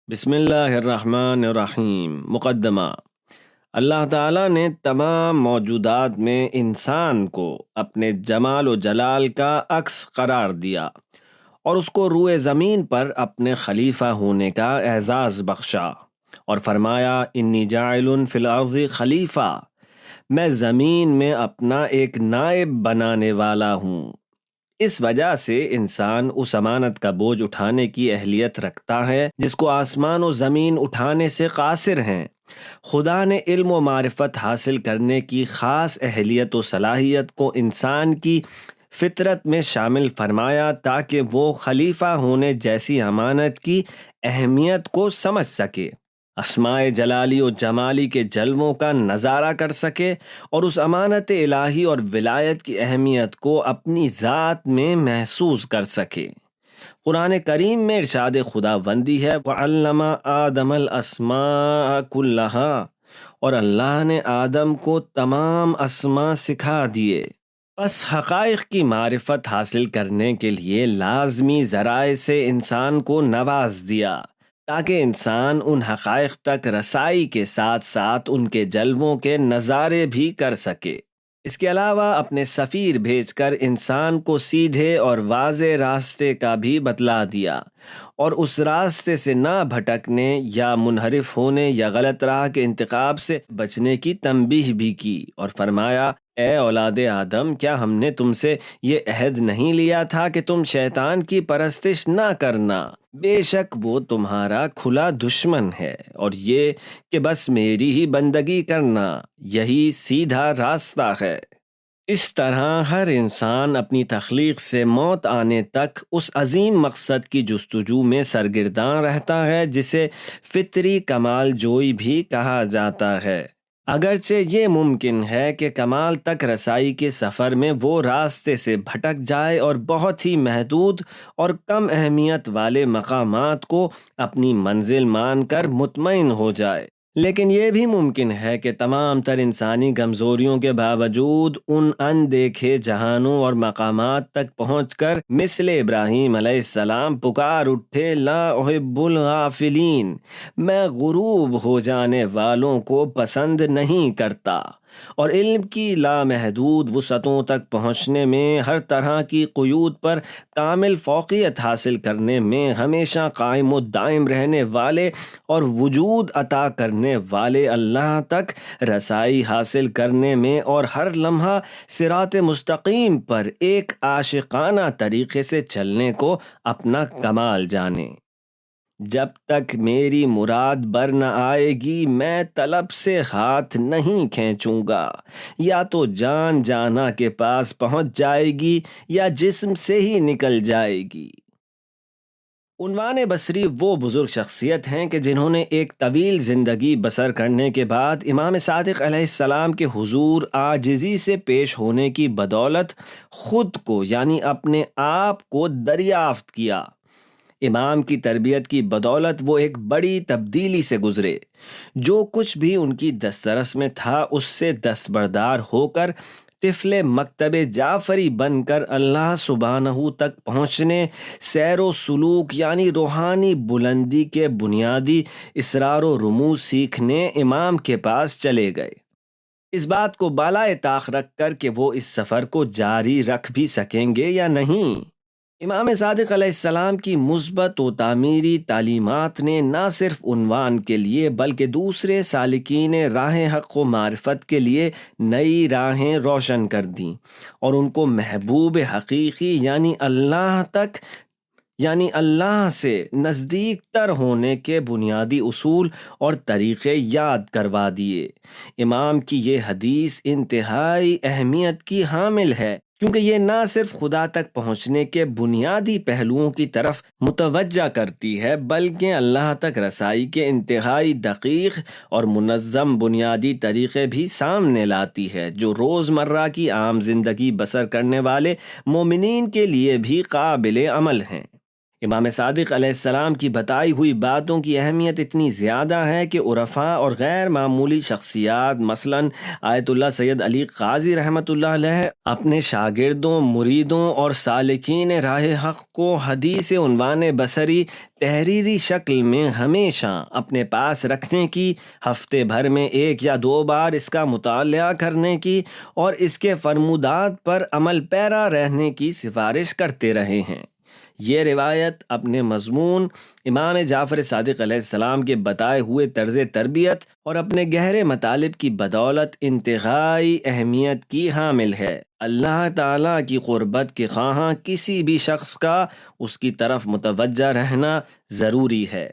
بسم اللہ الرحمن الرحیم۔ مقدمہ: اللہ تعالیٰ نے تمام موجودات میں انسان کو اپنے جمال و جلال کا عکس قرار دیا اور اس کو روئے زمین پر اپنے خلیفہ ہونے کا اعزاز بخشا، اور فرمایا انی جاعل فی الارض خلیفہ، میں زمین میں اپنا ایک نائب بنانے والا ہوں۔ اس وجہ سے انسان اس امانت کا بوجھ اٹھانے کی اہلیت رکھتا ہے جس کو آسمان و زمین اٹھانے سے قاصر ہیں۔ خدا نے علم و معرفت حاصل کرنے کی خاص اہلیت و صلاحیت کو انسان کی فطرت میں شامل فرمایا تاکہ وہ خلیفہ ہونے جیسی امانت کی اہمیت کو سمجھ سکے، اسماء جلالی و جمالی کے جلووں کا نظارہ کر سکے اور اس امانت الہی اور ولایت کی اہمیت کو اپنی ذات میں محسوس کر سکے۔ قرآن کریم میں ارشاد خداوندی ہے وَعَلَّمَ آدَمَ الْأَسْمَاءَ كُلَّهَا، اور اللہ نے آدم کو تمام اسماء سکھا دیے۔ پس حقائق کی معرفت حاصل کرنے کے لیے لازمی ذرائع سے انسان کو نواز دیا تاکہ انسان ان حقائق تک رسائی کے ساتھ ساتھ ان کے جلووں کے نظارے بھی کر سکے۔ اس کے علاوہ اپنے سفیر بھیج کر انسان کو سیدھے اور واضح راستے کا بھی بتلا دیا اور اس راستے سے نہ بھٹکنے یا منحرف ہونے یا غلط راہ کے انتخاب سے بچنے کی تنبیہ بھی کی، اور فرمایا اے اولاد آدم، کیا ہم نے تم سے یہ عہد نہیں لیا تھا کہ تم شیطان کی پرستش نہ کرنا؟ بے شک وہ تمہارا کھلا دشمن ہے، اور یہ کہ بس میری ہی بندگی کرنا، یہی سیدھا راستہ ہے۔ اس طرح ہر انسان اپنی تخلیق سے موت آنے تک اس عظیم مقصد کی جستجو میں سرگرداں رہتا ہے جسے فطری کمال جوئی بھی کہا جاتا ہے۔ اگرچہ یہ ممکن ہے کہ کمال تک رسائی کے سفر میں وہ راستے سے بھٹک جائے اور بہت ہی محدود اور کم اہمیت والے مقامات کو اپنی منزل مان کر مطمئن ہو جائے، لیکن یہ بھی ممکن ہے کہ تمام تر انسانی کمزوریوں کے باوجود ان اندیکھے جہانوں اور مقامات تک پہنچ کر مثل ابراہیم علیہ السلام پکار اٹھے لا احب الغافلین، میں غروب ہو جانے والوں کو پسند نہیں کرتا، اور علم کی لامحدود وسعتوں تک پہنچنے میں، ہر طرح کی قیود پر کامل فوقیت حاصل کرنے میں، ہمیشہ قائم و دائم رہنے والے اور وجود عطا کرنے والے اللہ تک رسائی حاصل کرنے میں، اور ہر لمحہ صراط مستقیم پر ایک عاشقانہ طریقے سے چلنے کو اپنا کمال جانے۔ جب تک میری مراد بر نہ آئے گی میں طلب سے ہاتھ نہیں کھینچوں گا، یا تو جان جانا کے پاس پہنچ جائے گی یا جسم سے ہی نکل جائے گی۔ عنوان بصری وہ بزرگ شخصیت ہیں کہ جنہوں نے ایک طویل زندگی بسر کرنے کے بعد امام صادق علیہ السلام کے حضور عاجزی سے پیش ہونے کی بدولت خود کو یعنی اپنے آپ کو دریافت کیا۔ امام کی تربیت کی بدولت وہ ایک بڑی تبدیلی سے گزرے۔ جو کچھ بھی ان کی دسترس میں تھا اس سے دستبردار ہو کر طفل مکتب جعفری بن کر اللہ سبحانہ تک پہنچنے، سیر و سلوک یعنی روحانی بلندی کے بنیادی اسرار و رموز سیکھنے امام کے پاس چلے گئے، اس بات کو بالائے طاق رکھ کر کہ وہ اس سفر کو جاری رکھ بھی سکیں گے یا نہیں۔ امام صادق علیہ السلام کی مثبت و تعمیری تعلیمات نے نہ صرف عنوان کے لیے بلکہ دوسرے سالکین راہ حق و معرفت کے لیے نئی راہیں روشن کر دیں، اور ان کو محبوب حقیقی یعنی اللہ سے نزدیک تر ہونے کے بنیادی اصول اور طریقے یاد کروا دیے۔ امام کی یہ حدیث انتہائی اہمیت کی حامل ہے، کیونکہ یہ نہ صرف خدا تک پہنچنے کے بنیادی پہلوؤں کی طرف متوجہ کرتی ہے بلکہ اللہ تک رسائی کے انتہائی دقیق اور منظم بنیادی طریقے بھی سامنے لاتی ہے جو روزمرہ کی عام زندگی بسر کرنے والے مومنین کے لیے بھی قابل عمل ہیں۔ امام صادق علیہ السلام کی بتائی ہوئی باتوں کی اہمیت اتنی زیادہ ہے کہ عرفاء اور غیر معمولی شخصیات مثلاً آیت اللہ سید علی قاضی رحمۃ اللہ علیہ اپنے شاگردوں، مریدوں اور سالکین راہ حق کو حدیث عنوان بصری تحریری شکل میں ہمیشہ اپنے پاس رکھنے کی، ہفتے بھر میں 1 یا 2 بار اس کا مطالعہ کرنے کی اور اس کے فرمودات پر عمل پیرا رہنے کی سفارش کرتے رہے ہیں۔ یہ روایت اپنے مضمون، امام جعفر صادق علیہ السلام کے بتائے ہوئے طرز تربیت اور اپنے گہرے مطالب کی بدولت انتہائی اہمیت کی حامل ہے۔ اللہ تعالیٰ کی قربت کے خواہاں کسی بھی شخص کا اس کی طرف متوجہ رہنا ضروری ہے۔